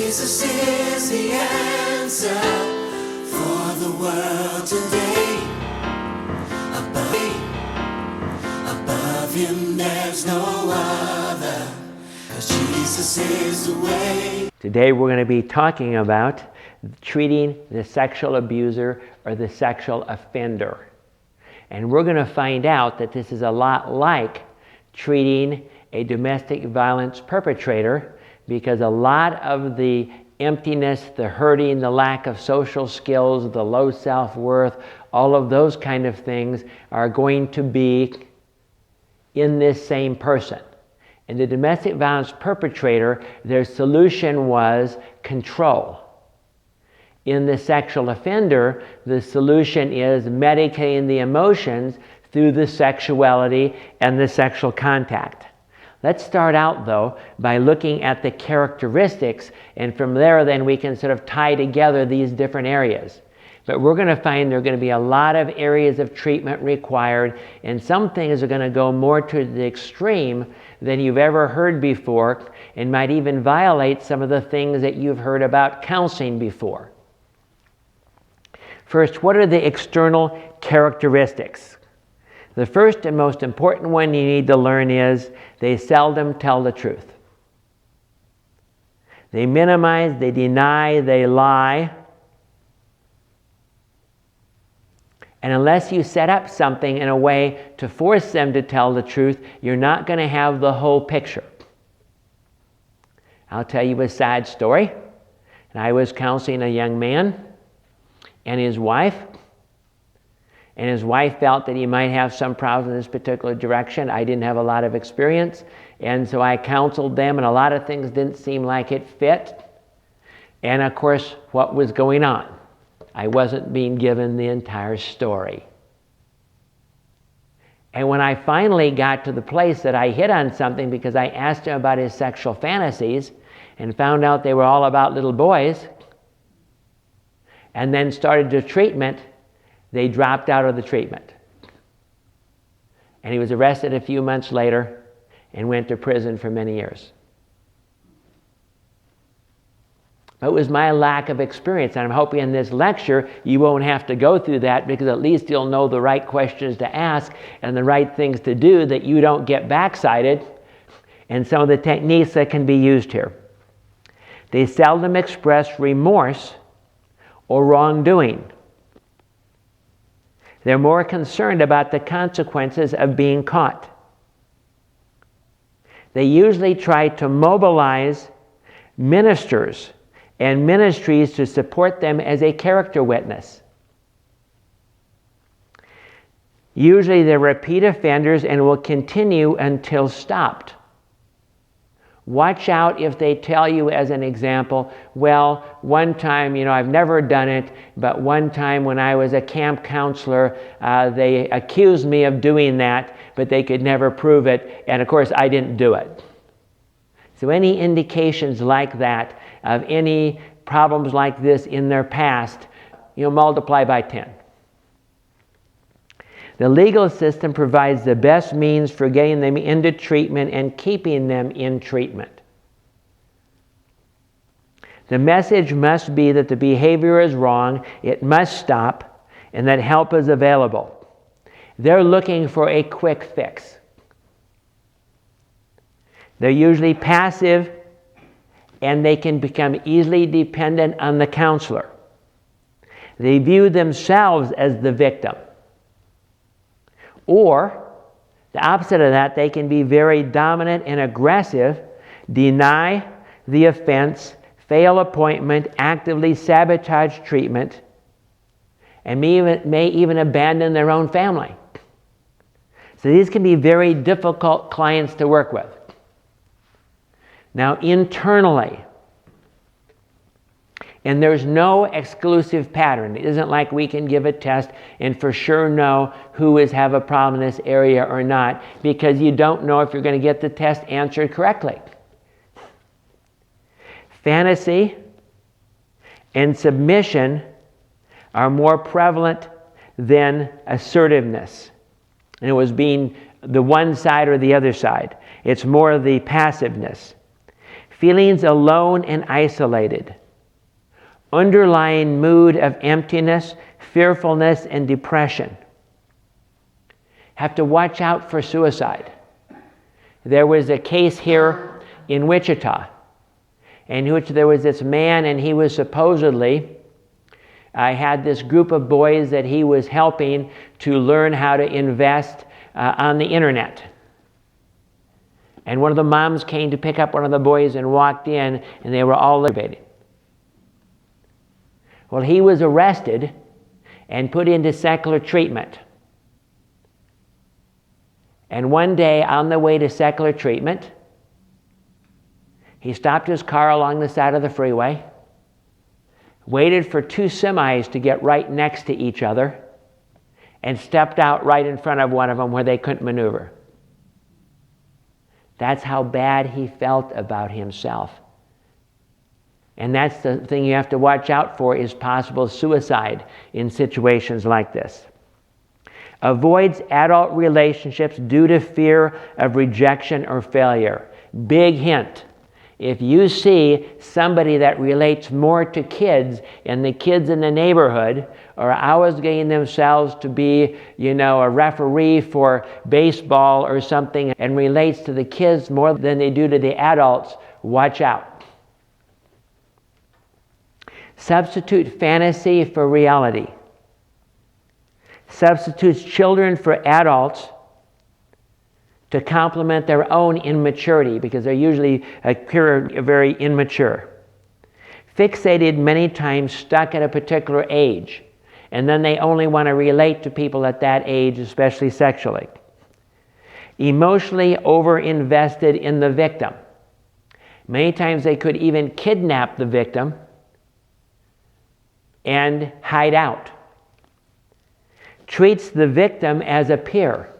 Jesus is the answer for the world today. Above him there's no other, 'cause Jesus is the way. Today we're going to be talking about treating the sexual abuser or the sexual offender. And we're going to find out that this is a lot like treating a domestic violence perpetrator, because a lot of the emptiness, the hurting, the lack of social skills, the low self-worth, all of those kind of things are going to be in this same person. In the domestic violence perpetrator, their solution was control. In the sexual offender, the solution is medicating the emotions through the sexuality and the sexual contact. Let's start out, though, by looking at the characteristics, and from there then we can sort of tie together these different areas. But we're going to find there are going to be a lot of areas of treatment required, and some things are going to go more to the extreme than you've ever heard before, and might even violate some of the things that you've heard about counseling before. First, what are the external characteristics? The first and most important one you need to learn is they seldom tell the truth. They minimize, they deny, they lie. And unless you set up something in a way to force them to tell the truth, you're not going to have the whole picture. I'll tell you a sad story. And I was counseling a young man and his wife. And his wife felt that he might have some problems in this particular direction. I didn't have a lot of experience. And so I counseled them, and a lot of things didn't seem like it fit. And of course, what was going on? I wasn't being given the entire story. And when I finally got to the place that I hit on something, because I asked him about his sexual fantasies and found out they were all about little boys, and then started the treatment, they dropped out of the treatment. And he was arrested a few months later and went to prison for many years. It was my lack of experience, and I'm hoping in this lecture you won't have to go through that, because at least you'll know the right questions to ask and the right things to do, that you don't get backsided, and some of the techniques that can be used here. They seldom express remorse or wrongdoing. They're more concerned about the consequences of being caught. They usually try to mobilize ministers and ministries to support them as a character witness. Usually they're repeat offenders and will continue until stopped. Watch out if they tell you, as an example, well, one time, I've never done it, but one time when I was a camp counselor, they accused me of doing that, but they could never prove it, and of course I didn't do it. So any indications like that, of any problems like this in their past, multiply by 10. The legal system provides the best means for getting them into treatment and keeping them in treatment. The message must be that the behavior is wrong, it must stop, and that help is available. They're looking for a quick fix. They're usually passive, and they can become easily dependent on the counselor. They view themselves as the victim. Or, the opposite of that, they can be very dominant and aggressive, deny the offense, fail appointment, actively sabotage treatment, and may even abandon their own family. So these can be very difficult clients to work with. Now, internally, and there's no exclusive pattern. It isn't like we can give a test and for sure know who have a problem in this area or not, because you don't know if you're going to get the test answered correctly. Fantasy and submission are more prevalent than assertiveness. And it was being the one side or the other side. It's more the passiveness. feelings alone and isolated, underlying mood of emptiness, fearfulness, and depression. Have to watch out for suicide. There was a case here in Wichita in which there was this man, and he was supposedly, had this group of boys that he was helping to learn how to invest on the internet. And one of the moms came to pick up one of the boys and walked in, and they were all liberated. Well, he was arrested and put into secular treatment. And one day, on the way to secular treatment, he stopped his car along the side of the freeway, waited for two semis to get right next to each other, and stepped out right in front of one of them where they couldn't maneuver. That's how bad he felt about himself. And that's the thing you have to watch out for, is possible suicide in situations like this. Avoids adult relationships due to fear of rejection or failure. Big hint. If you see somebody that relates more to kids, and the kids in the neighborhood are always getting themselves to be, a referee for baseball or something, and relates to the kids more than they do to the adults, watch out. Substitute fantasy for reality. Substitutes children for adults to complement their own immaturity, because they're usually very immature. Fixated many times, stuck at a particular age, and then they only want to relate to people at that age, especially sexually. Emotionally over-invested in the victim. Many times they could even kidnap the victim and hide out. Treats the victim as a peer.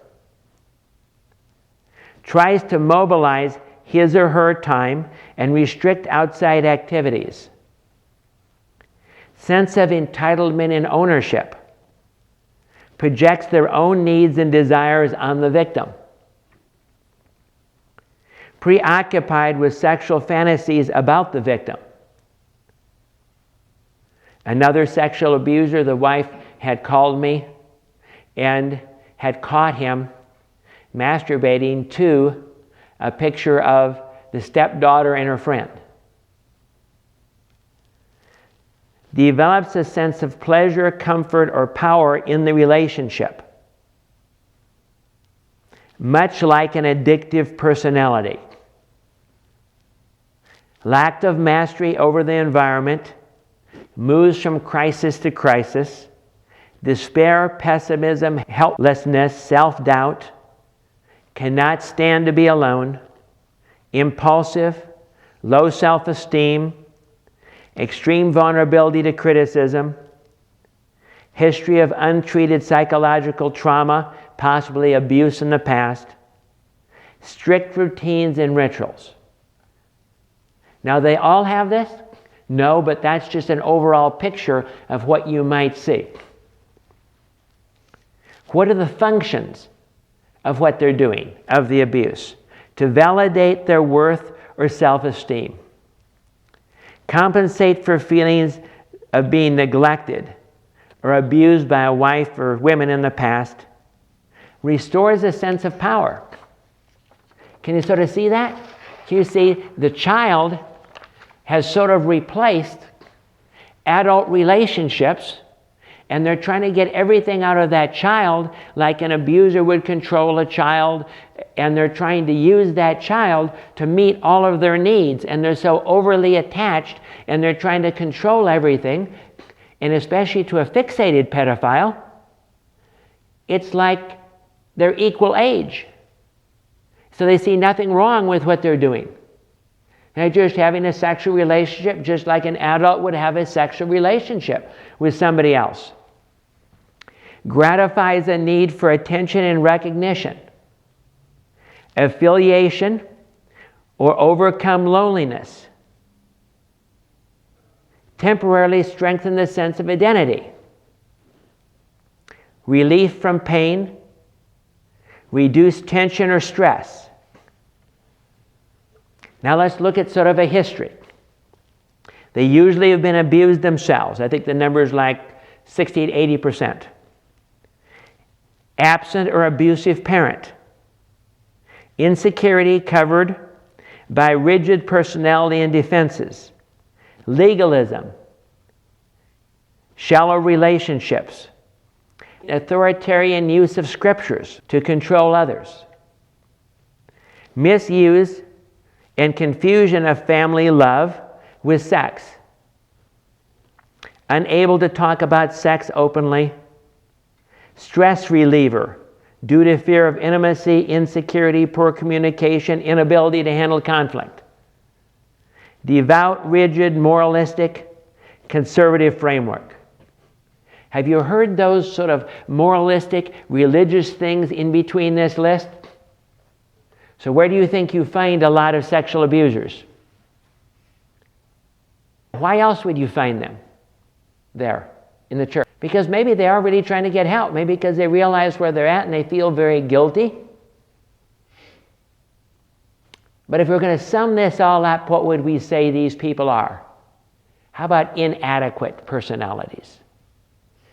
Tries to mobilize his or her time and restrict outside activities. Sense of entitlement and ownership. Projects their own needs and desires on the victim. Preoccupied with sexual fantasies about the victim. Another sexual abuser, the wife had called me and had caught him masturbating to a picture of the stepdaughter and her friend. Develops a sense of pleasure, comfort, or power in the relationship, much like an addictive personality. Lack of mastery over the environment, moves from crisis to crisis, despair, pessimism, helplessness, self-doubt, cannot stand to be alone, impulsive, low self-esteem, extreme vulnerability to criticism, history of untreated psychological trauma, possibly abuse in the past, strict routines and rituals. Now, they all have this? No, but that's just an overall picture of what you might see. What are the functions of what they're doing, of the abuse? To validate their worth or self-esteem. Compensate for feelings of being neglected or abused by a wife or women in the past. Restores a sense of power. Can you sort of see that? Can you see the child has sort of replaced adult relationships, and they're trying to get everything out of that child like an abuser would control a child, and they're trying to use that child to meet all of their needs, and they're so overly attached, and they're trying to control everything, and especially to a fixated pedophile, it's like they're equal age. So they see nothing wrong with what they're doing. They're just having a sexual relationship just like an adult would have a sexual relationship with somebody else. Gratifies a need for attention and recognition, affiliation, or overcome loneliness. Temporarily strengthen the sense of identity. Relief from pain, reduce tension or stress. Now let's look at sort of a history. They usually have been abused themselves. I think the number is like 60 to 80%. Absent or abusive parent. Insecurity covered by rigid personality and defenses. Legalism. Shallow relationships. Authoritarian use of scriptures to control others. Misuse and confusion of family love with sex. Unable to talk about sex openly. Stress reliever due to fear of intimacy, insecurity, poor communication, inability to handle conflict. Devout, rigid, moralistic, conservative framework. Have you heard those sort of moralistic, religious things in between this list? So where do you think you find a lot of sexual abusers? Why else would you find them there in the church? Because maybe they are really trying to get help. Maybe because they realize where they're at and they feel very guilty. But if we're going to sum this all up, what would we say these people are? How about inadequate personalities?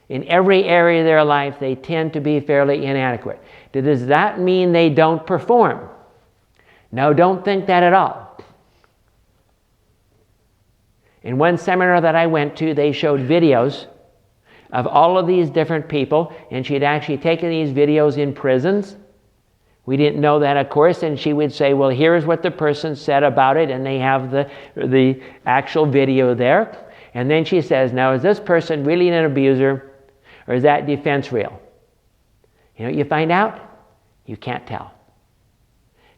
In every area of their life, they tend to be fairly inadequate. Does that mean they don't perform? No, don't think that at all. In one seminar that I went to, they showed videos of all of these different people, and she'd actually taken these videos in prisons. We didn't know that, of course, and she would say, well, here's what the person said about it, and they have the actual video there. And then she says, now, is this person really an abuser, or is that defense real? You know what you find out? You can't tell.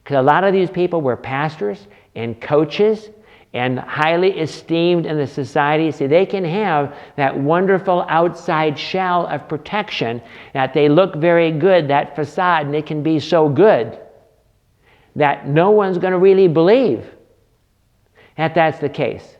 Because a lot of these people were pastors and coaches and highly esteemed in the society. See, they can have that wonderful outside shell of protection, that they look very good, that facade, and it can be so good that no one's going to really believe that that's the case.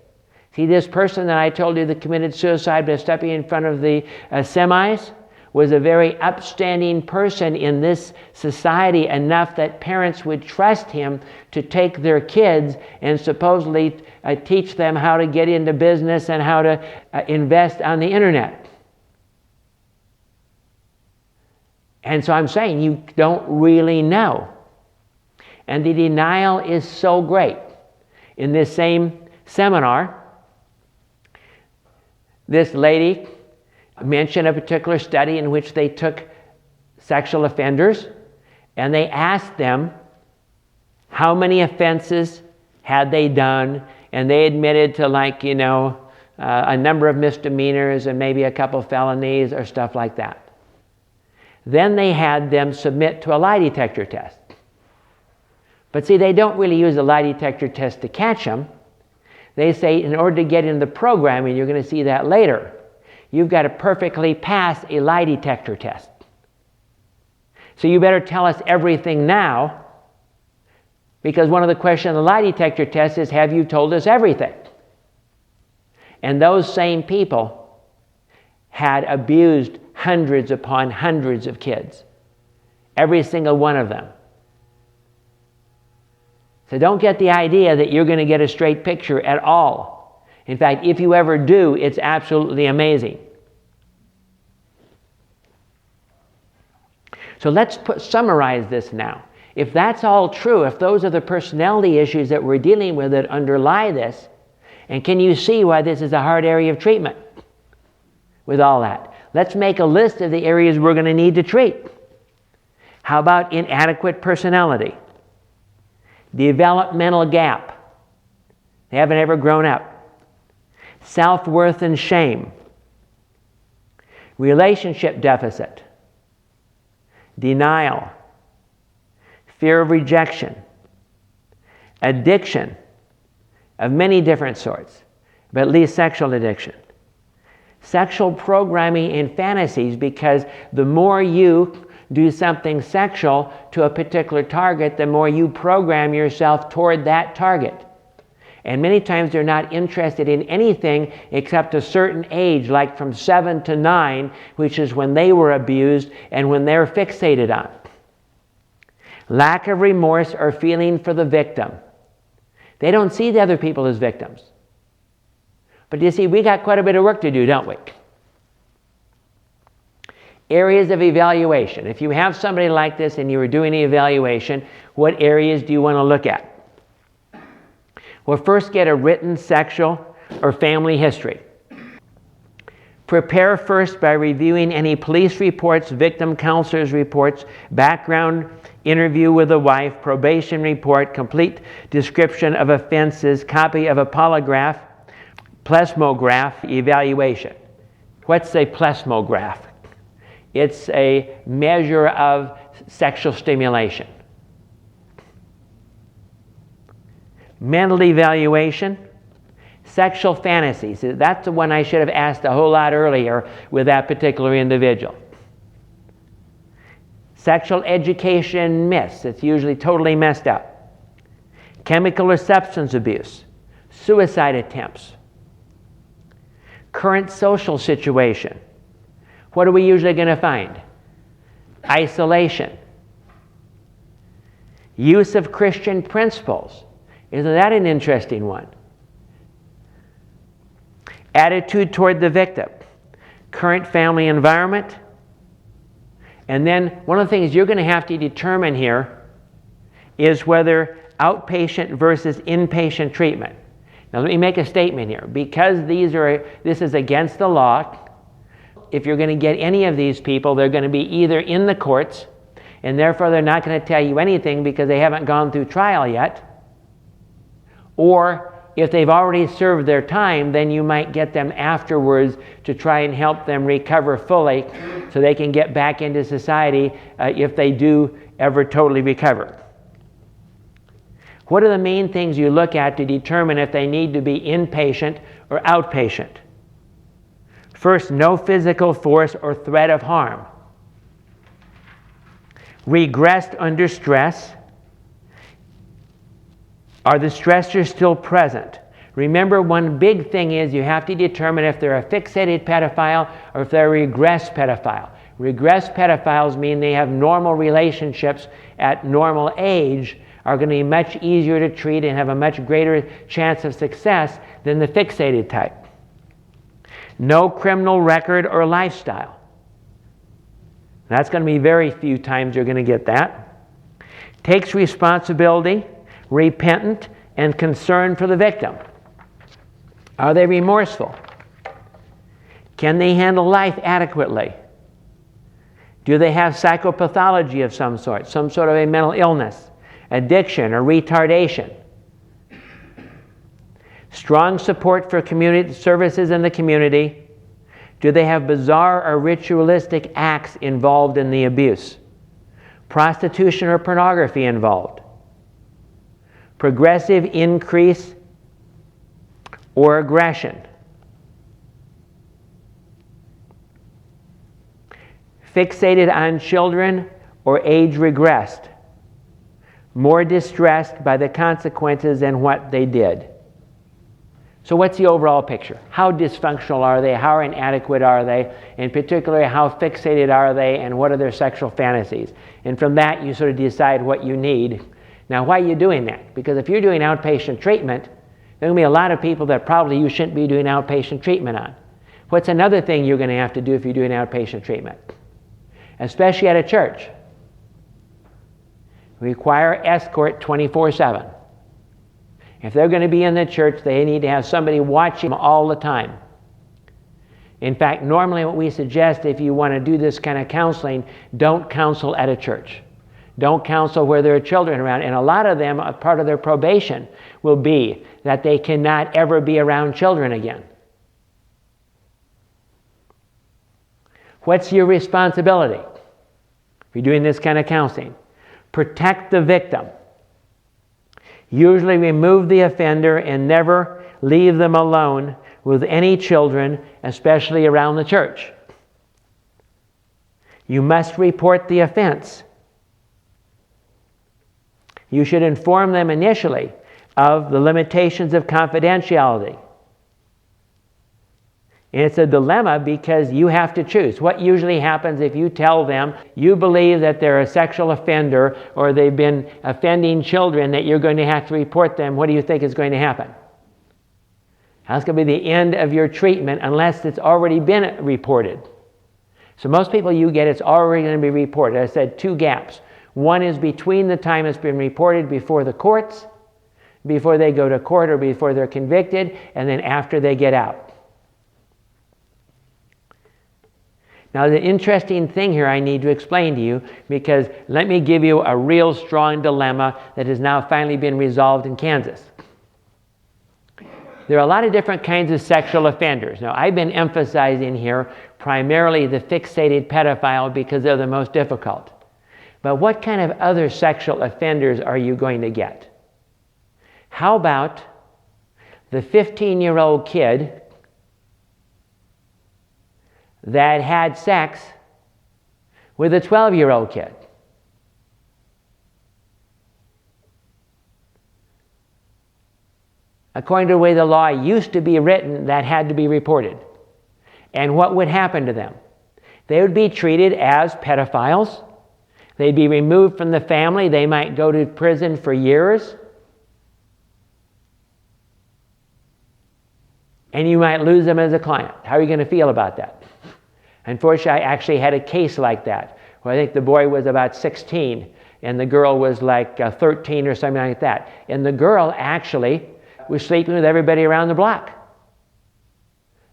See, this person that I told you that committed suicide by stepping in front of the semis was a very upstanding person in this society, enough that parents would trust him to take their kids and supposedly teach them how to get into business and how to invest on the internet. And so I'm saying you don't really know. And the denial is so great. In this same seminar, this lady mentioned a particular study in which they took sexual offenders and they asked them how many offenses had they done, and they admitted to a number of misdemeanors and maybe a couple felonies or stuff like that. Then they had them submit to a lie detector test. But see, they don't really use a lie detector test to catch them. They say in order to get in the program, and you're going to see that later, you've got to perfectly pass a lie detector test. So you better tell us everything now, because one of the questions on the lie detector test is, have you told us everything? And those same people had abused hundreds upon hundreds of kids. Every single one of them. So don't get the idea that you're going to get a straight picture at all. In fact, if you ever do, it's absolutely amazing. So let's summarize this now. If that's all true, if those are the personality issues that we're dealing with that underlie this, and can you see why this is a hard area of treatment with all that? Let's make a list of the areas we're going to need to treat. How about inadequate personality? Developmental gap. They haven't ever grown up. Self-worth and shame. Relationship deficit. Denial. Fear of rejection. Addiction of many different sorts, but at least sexual addiction. Sexual programming and fantasies, because the more you do something sexual to a particular target, the more you program yourself toward that target. And many times they're not interested in anything except a certain age, like from 7 to 9, which is when they were abused and when they're fixated on. Lack of remorse or feeling for the victim. They don't see the other people as victims. But you see, we got quite a bit of work to do, don't we? Areas of evaluation. If you have somebody like this and you were doing an evaluation, what areas do you want to look at? Well, first get a written sexual or family history. Prepare first by reviewing any police reports, victim counselors' reports, background interview with the wife, probation report, complete description of offenses, copy of a polygraph, plethysmograph evaluation. What's a plethysmograph? It's a measure of sexual stimulation. Mental evaluation, sexual fantasies. That's the one I should have asked a whole lot earlier with that particular individual. Sexual education myths. It's usually totally messed up. Chemical or substance abuse. Suicide attempts. Current social situation. What are we usually going to find? Isolation. Use of Christian principles. Isn't that an interesting one? Attitude toward the victim. Current family environment. And then one of the things you're going to have to determine here is whether outpatient versus inpatient treatment. Now let me make a statement here. Because this is against the law, if you're going to get any of these people, they're going to be either in the courts, and therefore they're not going to tell you anything because they haven't gone through trial yet, or if they've already served their time, then you might get them afterwards to try and help them recover fully so they can get back into society if they do ever totally recover. What are the main things you look at to determine if they need to be inpatient or outpatient? First, no physical force or threat of harm. Regressed under stress. Are the stressors still present? Remember, one big thing is you have to determine if they're a fixated pedophile or if they're a regressed pedophile. Regressed pedophiles mean they have normal relationships at normal age, are going to be much easier to treat and have a much greater chance of success than the fixated type. No criminal record or lifestyle. That's going to be very few times you're going to get that. Takes responsibility, repentant, and concern for the victim. Are they remorseful? Can they handle life adequately? Do they have psychopathology of some sort of a mental illness, addiction, or retardation? Strong support for community services in the community. Do they have bizarre or ritualistic acts involved in the abuse? Prostitution or pornography involved? Progressive increase or aggression? Fixated on children or age regressed? More distressed by the consequences than what they did? So what's the overall picture? How dysfunctional are they? How inadequate are they? In particular, how fixated are they? And what are their sexual fantasies? And from that, you sort of decide what you need. Now, why are you doing that? Because if you're doing outpatient treatment, there are going to be a lot of people that probably you shouldn't be doing outpatient treatment on. What's another thing you're going to have to do if you're doing outpatient treatment? Especially at a church. Require escort 24/7. If they're going to be in the church, they need to have somebody watching them all the time. In fact, normally what we suggest if you want to do this kind of counseling, don't counsel at a church. Don't counsel where there are children around. And a lot of them, a part of their probation will be that they cannot ever be around children again. What's your responsibility if you're doing this kind of counseling? Protect the victim. Usually remove the offender and never leave them alone with any children, especially around the church. You must report the offense. You should inform them initially of the limitations of confidentiality. And it's a dilemma because you have to choose. What usually happens if you tell them you believe that they're a sexual offender or they've been offending children, that you're going to have to report them? What do you think is going to happen? That's going to be the end of your treatment unless it's already been reported. So most people you get, it's already going to be reported. I said 2 gaps. One is between the time it's been reported before the courts, before they go to court or before they're convicted, and then after they get out. Now, the interesting thing here I need to explain to you, because let me give you a real strong dilemma that has now finally been resolved in Kansas. There are a lot of different kinds of sexual offenders. Now, I've been emphasizing here primarily the fixated pedophile because they're the most difficult. But what kind of other sexual offenders are you going to get? How about the 15-year-old kid that had sex with a 12-year-old kid? According to the way the law used to be written, that had to be reported. And what would happen to them? They would be treated as pedophiles. They'd be removed from the family. They might go to prison for years. And you might lose them as a client. How are you going to feel about that? Unfortunately, I actually had a case like that, where I think the boy was about 16 and the girl was like 13 or something like that. And the girl actually was sleeping with everybody around the block.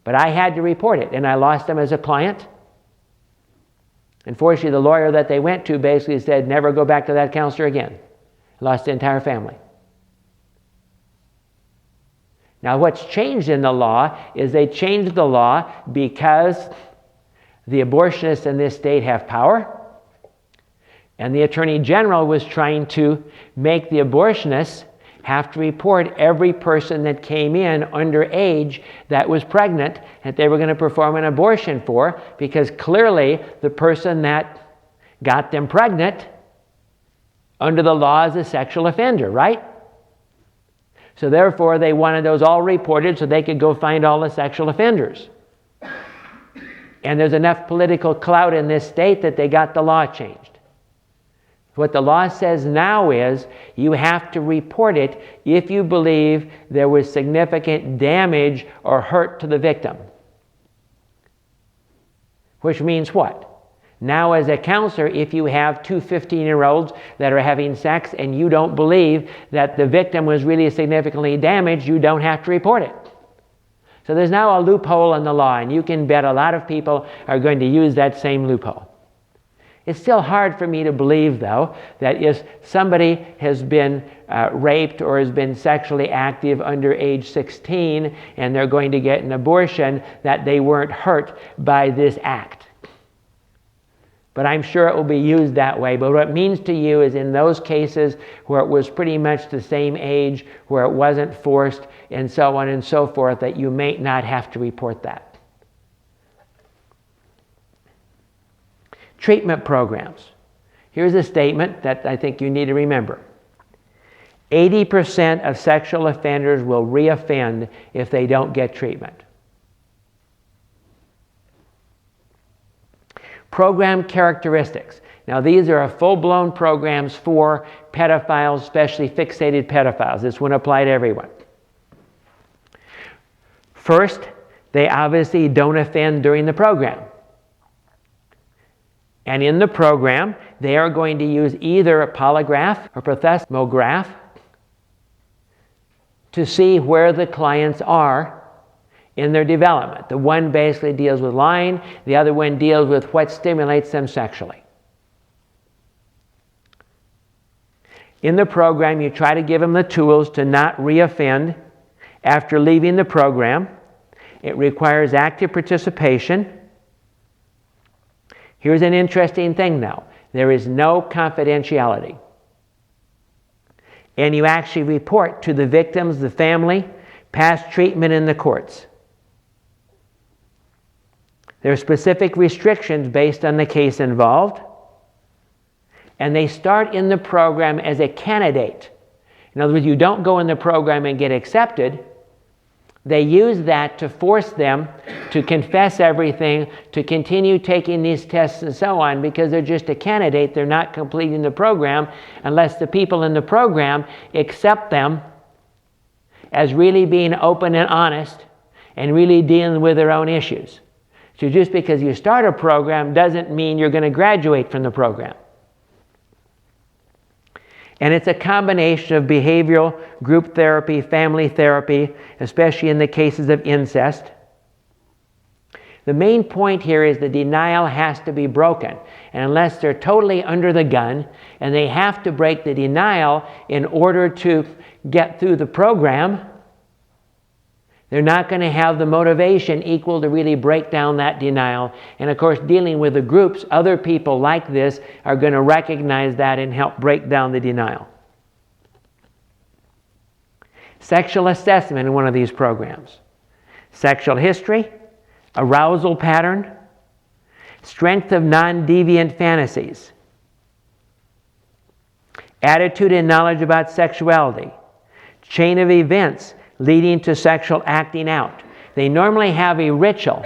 But I had to report it, and I lost them as a client. Unfortunately, the lawyer that they went to basically said, never go back to that counselor again. Lost the entire family. Now, what's changed in the law is they changed the law because the abortionists in this state have power, and the Attorney General was trying to make the abortionists have to report every person that came in underage that was pregnant that they were going to perform an abortion for, because clearly the person that got them pregnant under the law is a sexual offender, right? So therefore they wanted those all reported so they could go find all the sexual offenders. And there's enough political clout in this state that they got the law changed. What the law says now is you have to report it if you believe there was significant damage or hurt to the victim. Which means what? Now, as a counselor, if you have 2 15-year-olds that are having sex and you don't believe that the victim was really significantly damaged, you don't have to report it. So there's now a loophole in the law, and you can bet a lot of people are going to use that same loophole. It's still hard for me to believe, though, that if somebody has been raped or has been sexually active under age 16 and they're going to get an abortion, that they weren't hurt by this act. But I'm sure it will be used that way. But what it means to you is in those cases where it was pretty much the same age, where it wasn't forced, and so on and so forth, that you may not have to report that. Treatment programs. Here's a statement that I think you need to remember. 80% of sexual offenders will reoffend if they don't get treatment. Program characteristics. Now, these are full-blown programs for pedophiles, especially fixated pedophiles. This wouldn't apply to everyone. First, they obviously don't offend during the program. And in the program, they are going to use either a polygraph or plethysmograph to see where the clients are in their development. The one basically deals with lying, the other one deals with what stimulates them sexually. In the program, you try to give them the tools to not reoffend after leaving the program. It requires active participation. Here's an interesting thing now. There is no confidentiality. And you actually report to the victims, the family, past treatment in the courts. There are specific restrictions based on the case involved. And they start in the program as a candidate. In other words, you don't go in the program and get accepted. They use that to force them to confess everything, to continue taking these tests and so on, because they're just a candidate. They're not completing the program unless the people in the program accept them as really being open and honest and really dealing with their own issues. So just because you start a program doesn't mean you're going to graduate from the program. And it's a combination of behavioral, group therapy, family therapy, especially in the cases of incest. The main point here is the denial has to be broken. And unless they're totally under the gun, and they have to break the denial in order to get through the program, they're not going to have the motivation equal to really break down that denial. And of course, dealing with the groups, other people like this are going to recognize that and help break down the denial. Sexual assessment in one of these programs. Sexual history, arousal pattern, strength of non-deviant fantasies, attitude and knowledge about sexuality, chain of events leading to sexual acting out. They normally have a ritual,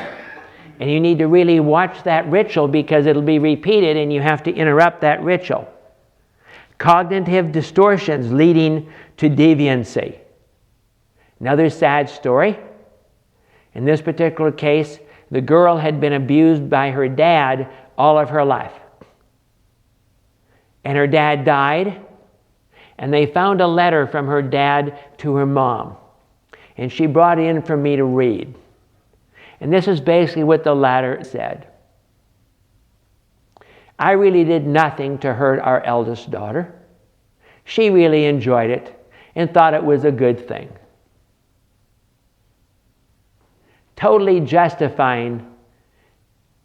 and you need to really watch that ritual because it'll be repeated and you have to interrupt that ritual. Cognitive distortions leading to deviancy. Another sad story. In this particular case, the girl had been abused by her dad all of her life. And her dad died, and they found a letter from her dad to her mom. And she brought it in for me to read. And this is basically what the letter said. I really did nothing to hurt our eldest daughter. She really enjoyed it and thought it was a good thing. Totally justifying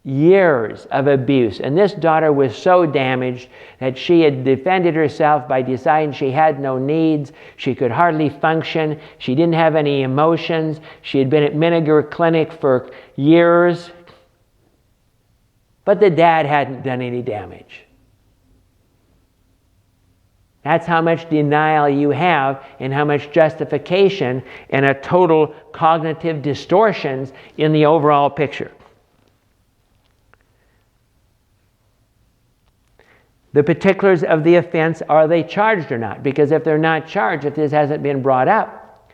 years of abuse. And this daughter was so damaged that she had defended herself by deciding she had no needs. She could hardly function. She didn't have any emotions. She had been at Miniger Clinic for years. But the dad hadn't done any damage. That's how much denial you have and how much justification and a total cognitive distortions in the overall picture. The particulars of the offense, are they charged or not? Because if they're not charged, if this hasn't been brought up,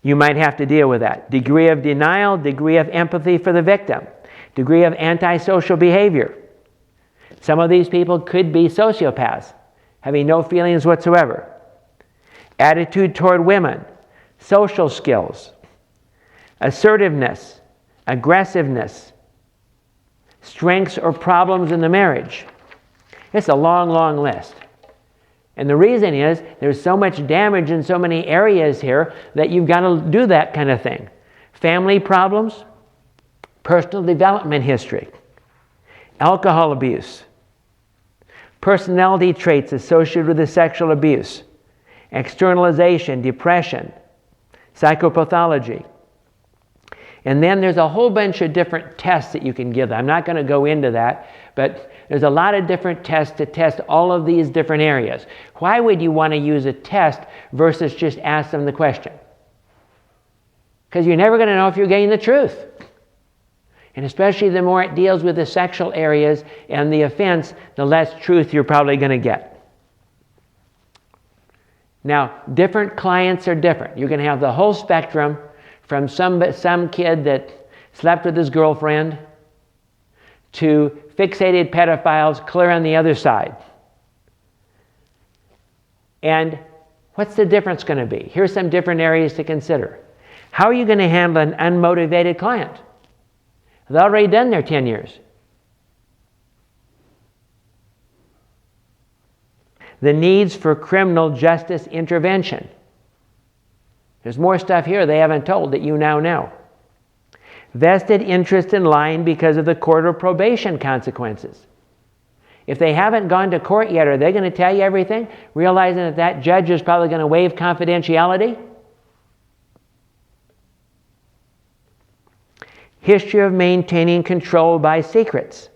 you might have to deal with that. Degree of denial, degree of empathy for the victim, degree of antisocial behavior. Some of these people could be sociopaths, having no feelings whatsoever. Attitude toward women, social skills, assertiveness, aggressiveness, strengths or problems in the marriage. It's a long, long list. And the reason is there's so much damage in so many areas here that you've got to do that kind of thing. Family problems, personal development history, alcohol abuse, personality traits associated with the sexual abuse, externalization, depression, psychopathology. And then there's a whole bunch of different tests that you can give them. I'm not going to go into that, but there's a lot of different tests to test all of these different areas. Why would you want to use a test versus just ask them the question? Because you're never going to know if you're getting the truth. And especially the more it deals with the sexual areas and the offense, the less truth you're probably going to get. Now, different clients are different. You're going to have the whole spectrum from some kid that slept with his girlfriend to fixated pedophiles clear on the other side. And what's the difference going to be? Here's some different areas to consider. How are you going to handle an unmotivated client? They've already done their 10 years. The needs for criminal justice intervention. There's more stuff here they haven't told that you now know. Vested interest in lying because of the court or probation consequences. If they haven't gone to court yet, are they going to tell you everything, realizing that that judge is probably going to waive confidentiality? History of maintaining control by secrets.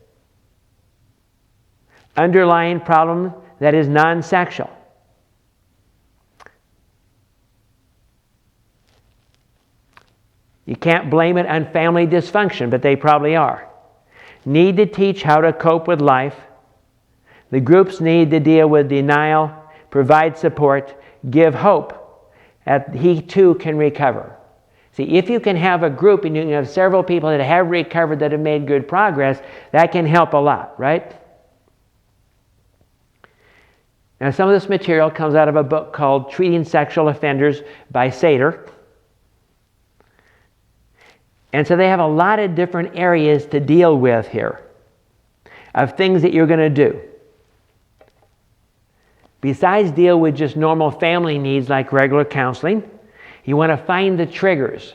Underlying problem that is non-sexual. You can't blame it on family dysfunction, but they probably are. Need to teach how to cope with life. The groups need to deal with denial, provide support, give hope that he too can recover. See, if you can have a group and you can have several people that have recovered, that have made good progress, that can help a lot, right? Now, some of this material comes out of a book called Treating Sexual Offenders by Sater. And so they have a lot of different areas to deal with here of things that you're going to do. Besides deal with just normal family needs like regular counseling, you want to find the triggers.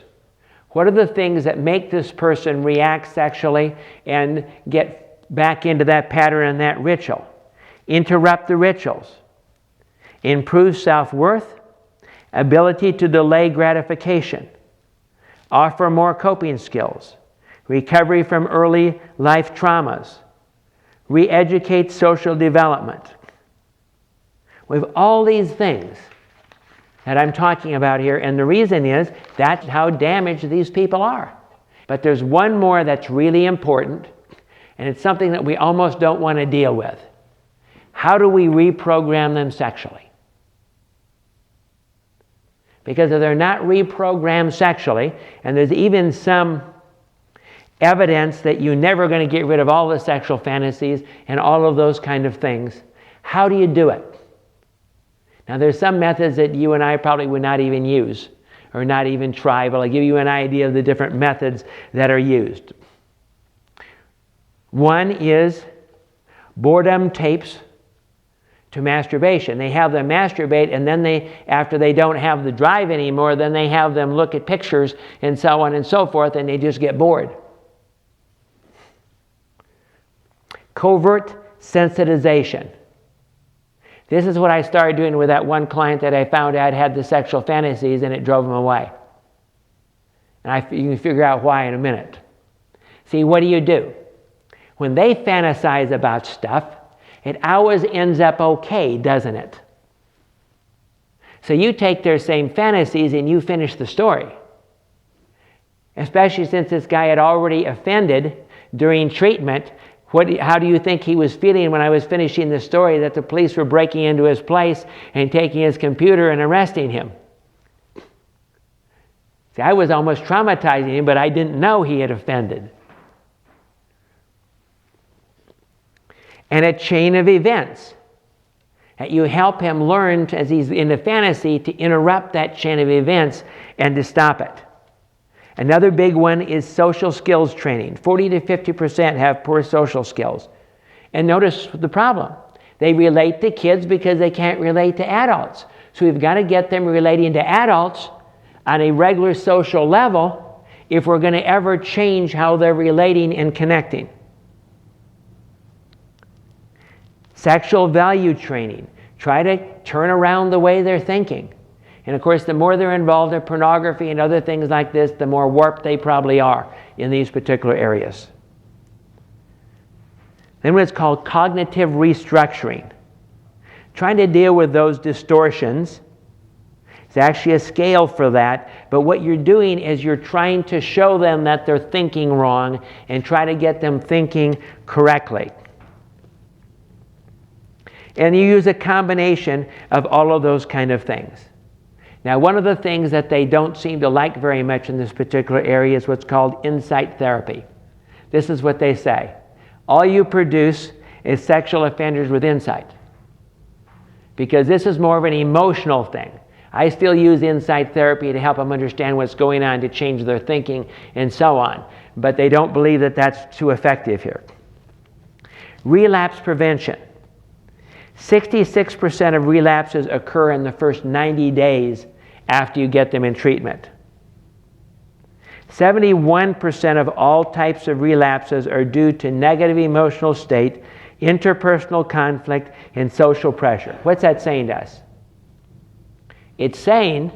What are the things that make this person react sexually and get back into that pattern and that ritual? Interrupt the rituals. Improve self-worth, ability to delay gratification. Offer more coping skills. Recovery from early life traumas. Re-educate social development. We have all these things that I'm talking about here, and the reason is that's how damaged these people are. But there's one more that's really important, and it's something that we almost don't want to deal with. How do we reprogram them sexually? Because if they're not reprogrammed sexually, and there's even some evidence that you're never going to get rid of all the sexual fantasies and all of those kind of things, how do you do it? Now, there's some methods that you and I probably would not even use or not even try, but I'll give you an idea of the different methods that are used. One is boredom tapes to masturbation. They have them masturbate, and then after they don't have the drive anymore, then they have them look at pictures and so on and so forth, and they just get bored. Covert sensitization. This is what I started doing with that one client that I found out had the sexual fantasies, and it drove him away. And you can figure out why in a minute. See, what do? When they fantasize about stuff, it always ends up okay, doesn't it? So you take their same fantasies and you finish the story. Especially since this guy had already offended during treatment. How do you think he was feeling when I was finishing the story that the police were breaking into his place and taking his computer and arresting him? See, I was almost traumatizing him, but I didn't know he had offended. And a chain of events that you help him learn as he's in the fantasy to interrupt that chain of events and to stop it. Another big one is social skills training. 40 to 50% have poor social skills. And notice the problem. They relate to kids because they can't relate to adults. So we've got to get them relating to adults on a regular social level if we're going to ever change how they're relating and connecting. Sexual value training. Try to turn around the way they're thinking. And of course, the more they're involved in pornography and other things like this, the more warped they probably are in these particular areas. Then what's called cognitive restructuring. Trying to deal with those distortions. It's actually a scale for that, but what you're doing is you're trying to show them that they're thinking wrong and try to get them thinking correctly. And you use a combination of all of those kind of things. Now, one of the things that they don't seem to like very much in this particular area is what's called insight therapy. This is what they say. All you produce is sexual offenders with insight. Because this is more of an emotional thing. I still use insight therapy to help them understand what's going on, to change their thinking, and so on. But they don't believe that that's too effective here. Relapse prevention. 66% of relapses occur in the first 90 days after you get them in treatment. 71% of all types of relapses are due to negative emotional state, interpersonal conflict, and social pressure. What's that saying to us? It's saying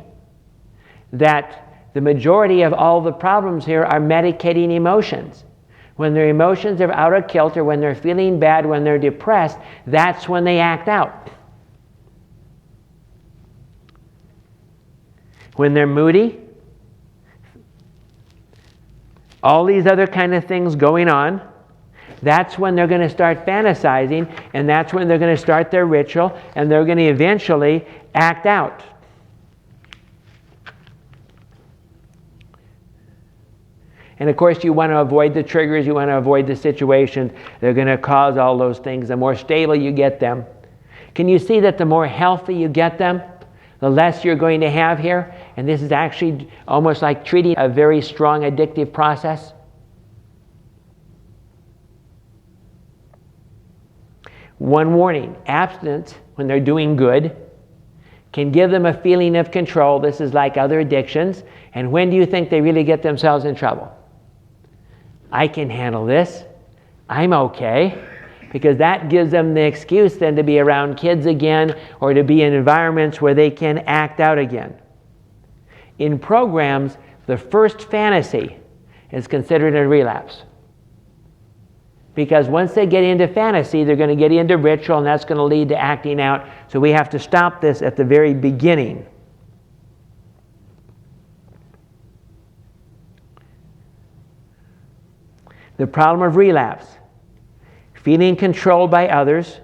that the majority of all the problems here are medicating emotions. When their emotions are out of kilter, when they're feeling bad, when they're depressed, that's when they act out. When they're moody, all these other kind of things going on. That's when they're going to start fantasizing, and that's when they're going to start their ritual, and they're going to eventually act out. And of course, you want to avoid the triggers, you want to avoid the situations that are going to cause all those things. The more stable you get them. Can you see that the more healthy you get them, the less you're going to have here? And this is actually almost like treating a very strong addictive process. One warning, abstinence, when they're doing good, can give them a feeling of control. This is like other addictions. And when do you think they really get themselves in trouble? I can handle this. I'm okay. Because that gives them the excuse then to be around kids again or to be in environments where they can act out again. In programs, the first fantasy is considered a relapse. Because once they get into fantasy, they're going to get into ritual, and that's going to lead to acting out. So we have to stop this at the very beginning. The problem of relapse: feeling controlled by others,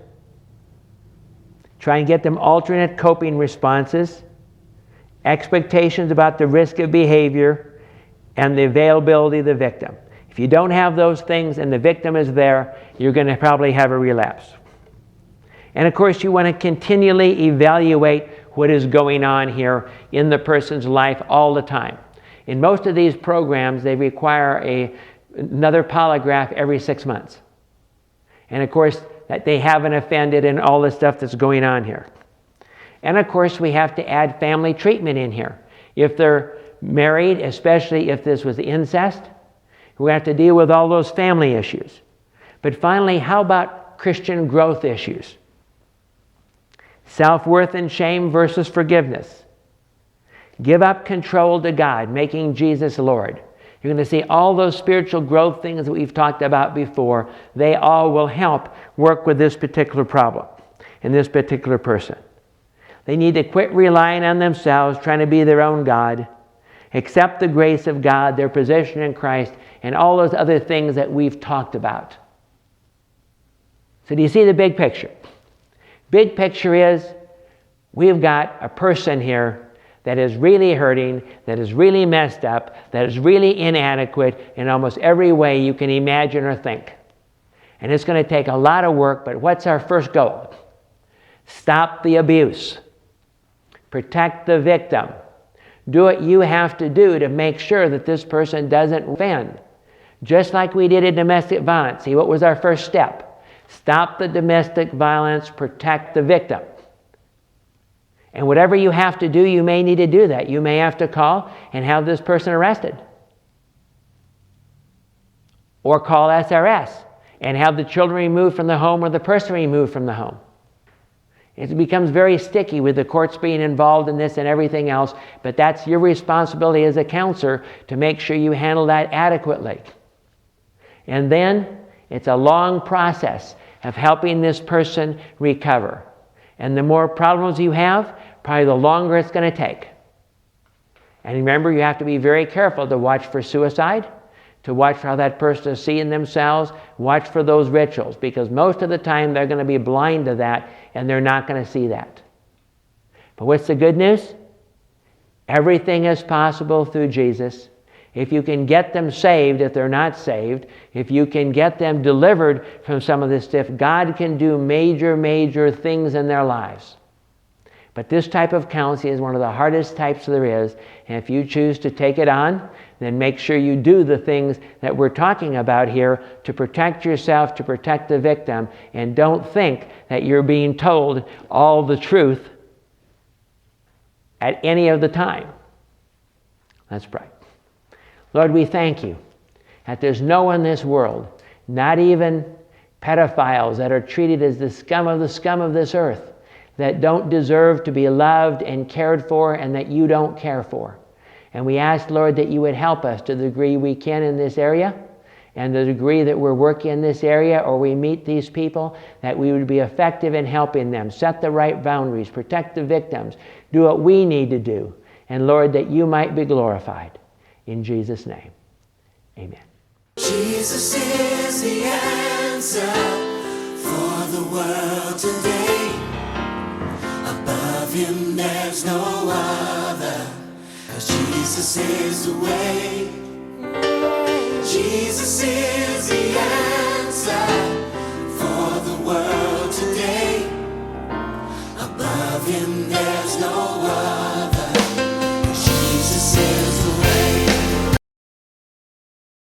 try and get them alternate coping responses, expectations about the risk of behavior, and the availability of the victim. If you don't have those things and the victim is there, you're going to probably have a relapse. And of course, you want to continually evaluate what is going on here in the person's life all the time. In most of these programs, they require another polygraph every 6 months. And of course, that they haven't offended and all the stuff that's going on here. And of course, we have to add family treatment in here. If they're married, especially if this was incest, we have to deal with all those family issues. But finally, how about Christian growth issues? Self-worth and shame versus forgiveness. Give up control to God, making Jesus Lord. You're going to see all those spiritual growth things that we've talked about before. They all will help work with this particular problem and this particular person. They need to quit relying on themselves, trying to be their own God, accept the grace of God, their position in Christ, and all those other things that we've talked about. So do you see the big picture? Big picture is we've got a person here that is really hurting, that is really messed up, that is really inadequate in almost every way you can imagine or think. And it's going to take a lot of work, but what's our first goal? Stop the abuse. Protect the victim. Do what you have to do to make sure that this person doesn't offend. Just like we did in domestic violence. See, what was our first step? Stop the domestic violence, protect the victim. And whatever you have to do, you may need to do that. You may have to call and have this person arrested. Or call SRS and have the children removed from the home or the person removed from the home. It becomes very sticky with the courts being involved in this and everything else, but that's your responsibility as a counselor to make sure you handle that adequately. And then it's a long process of helping this person recover. And the more problems you have, probably the longer it's going to take. And remember, you have to be very careful to watch for suicide, to watch for how that person is seeing themselves, watch for those rituals, because most of the time they're going to be blind to that and they're not going to see that. But what's the good news? Everything is possible through Jesus. If you can get them saved, if they're not saved, if you can get them delivered from some of this stuff, God can do major, major things in their lives. But this type of counseling is one of the hardest types there is, and if you choose to take it on, then make sure you do the things that we're talking about here to protect yourself, to protect the victim, and don't think that you're being told all the truth at any of the time. Let's pray. Lord, we thank you that there's no one in this world, not even pedophiles that are treated as the scum of this earth, that don't deserve to be loved and cared for and that you don't care for. And we ask, Lord, that you would help us to the degree we can in this area, and the degree that we're working in this area or we meet these people, that we would be effective in helping them, set the right boundaries, protect the victims, do what we need to do. And Lord, that you might be glorified. In Jesus' name, Amen. Jesus is the answer for the world today. Above him there's no other, 'cause Jesus is the way. Jesus is the answer for the world today. Above him there's no other.